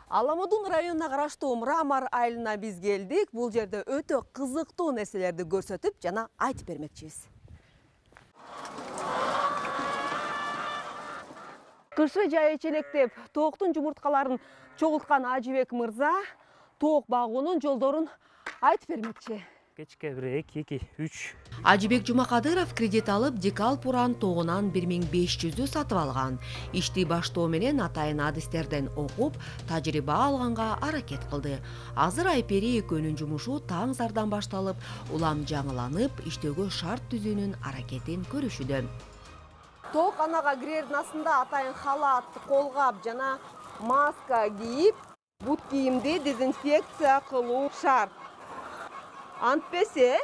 Аламудун районуна караштуу Мрамор айылына биз келдик. Бул жерде өтө кызыктуу нерселерди көрсөтүп жана айтып бермекчибиз. Кышы жай челектеп, тооктун жумурткаларын чогулткан Ажыбек мырза тоок багуунун жолдорун айтып бермекчи. Кечке 1-2-3. Ажыбек Жумакадыров кредит алып Декалп уран тоогунан 1500 сатып алган. Ишти баштоо менен атайын адистерден окуп, тажрыйба алганга аракет кылды. Азыр Айпери экөөнүн жумушу таң зардан башталып, улам жаңыланып, иштөөгө шарт түзүүнүн аракетин көрүшүдө. Тооканага кирердин астында атайын халат, колгап жана маска кийип, бут кийимди дезинфекция кылуу шарт. Антпесе,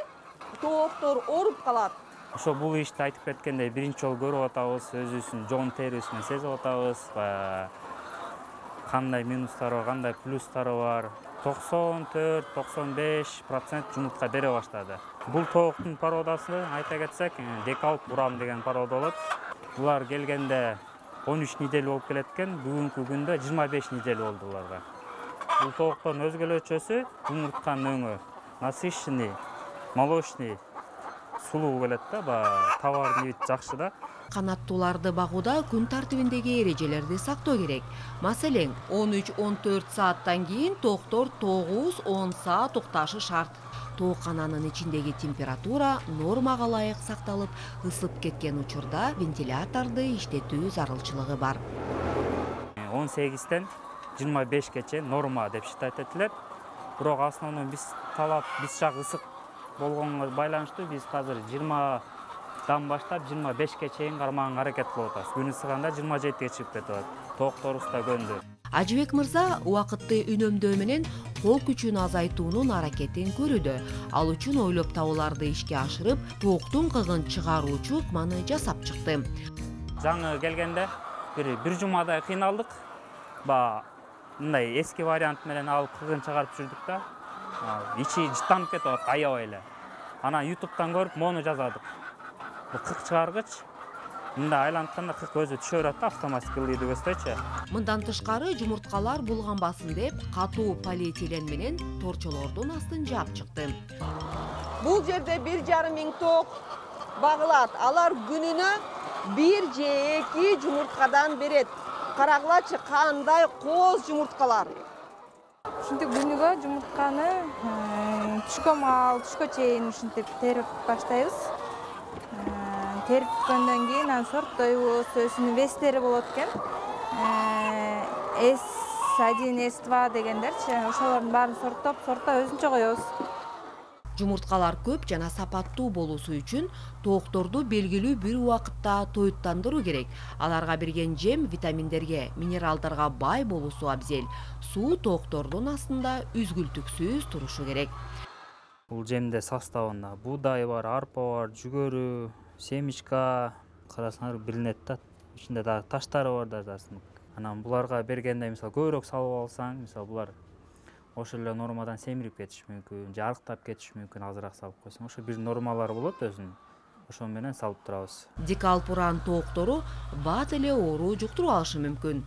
тооктор оруп калат. Ошо бул ишти айтып кеткенде биринчи жолу көрүп атабыз, өзүбүздүн жон терибиз сезип атабыз. Кандай минустары бар, кандай плюстары бар. 94-95% жумуртка бере баштады. Бул тооктун породасы айта кетсек, Декалп уран деген порода болот. Булар келгенде 13 неделе болуп келет экен, бүгүнкү күндө 25 неделе болду буларга. Бул тооктордун өзгөлөчөсү жумуртканын өңү. Насыщенный, молочный, сулуу келет да, товардын бит жакшы да. Канаттууларды багууда күн тартибиндеги эрежелерди сактоо керек. Маселен, 13-14 сааттан кийин тооктор 9-10 саат укташы шарт. Тоокананын ичиндеги температура нормага ылайык сакталып, ысып кеткен учурда вентиляторду иштетүү зарылчылыгы бар. 18-тен 25-ге чейин норма деп считать этилет. Бирок основной биз жак ысык болгонго байланыштуу биз азыр 20дан баштап 25ге чейин кармаганга аракет кылып атабыз. Күн ысыганда 27ге чыгып кетип атат. Тоокторубуз да көндү. Ажыбек мырза убакытты үнөмдөө менен кол күчүн азайтуунун аракетин көрүүдө. Ал үчүн ойлоп табууларды ишке ашырып, тооктун кыгын чыгаруучу ыкманы жасап чыкты. Жаңы келгенде бир жумадай кыйналдык. Мындай эски вариант менен алып кыгын чыгарып жүрдүк да. Ичи жыттанып кетип атат аябай эле. Анан YouTube'дан көрүп мону жазадык. Бул кык чыгаргыч мындай айлантканда кык өзү түшө берет да, автоматик ылдыйды көздөйчү. Мындан тышкары жумурткалар булганбасын деп, катуу полиэтилен менен торчолордун астын жаап чыкты. Бул жерде 1,5 миң тоок багылат. Алар күнүнө 1 же 2 жумурткадан берет. Карагылачы кандай кооз жумурткалар. Ушинтип күнүгө жумуртканы түшкө чейин ушинтип терип баштайбыз. Териткөндөн кийин анан сорттойбуз, өзүнүн вестери болот экен. S1, S2 дегендерчи, ошолордун баарын сорттоп өзүнчө коебуз. Жумурткалар көп жана сапаттуу болуусу үчүн тоокторду белгилүү бир убакытта тоюттандыруу керек. Аларга берген жем витаминдерге, минералдарга бай болуусу абзел. Суу тооктордун астында үзгүлтүксүз турушу керек. Бул жемде составында буудай бар, арпа бар, жүгөрү, семечка, карасаңар билинет да. Ичинде да таштары бар да. Анан буларга бергенде мисалы көбүрөөк салып алсаң, мисалы булар ошол эле нормадан семирип кетиши мүмкүн, же арыктап кетиши мүмкүн, азыраак салып койсоң. Ошо бир нормалар болот өзүнүн. Ошол менен салып турабыз. Декалп уран тооктору бат эле оору жуктуруп алышы мүмкүн.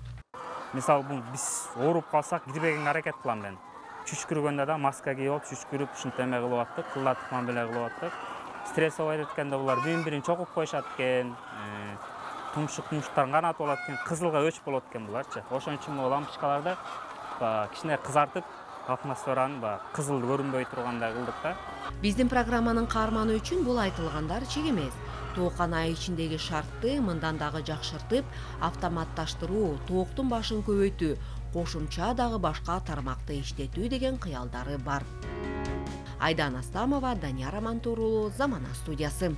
Мисалы биз ооруп калсак, кирбегенге аракет кылам мен. Чүчкүргөндө да маска кийип алып, чүчкүрүп ушинтип эме кылып аттык, кылдатыкман менен кылып аттык. Стрессовый эткенде булар бири-бирин чогуп коюшат экен. Тумшуктарын канатып алат экен, кызылга өч болот экен буларчы. Ошон үчүн бул лампочкаларды кичине кызартып, атмосфераны кызыл көрүнбөй тургандай кылдык да. Биздин программанын каарманы үчүн бул айтылгандар чек эмес. Тоокана ичиндеги шартты мындан дагы жакшыртып, автоматташтыруу, тооктун башын көбөйтүү, кошумча дагы башка тармакты иштетүү деген кыялдары бар. Айдан Астамова, Данияр Амантурулу, Замана студиясы.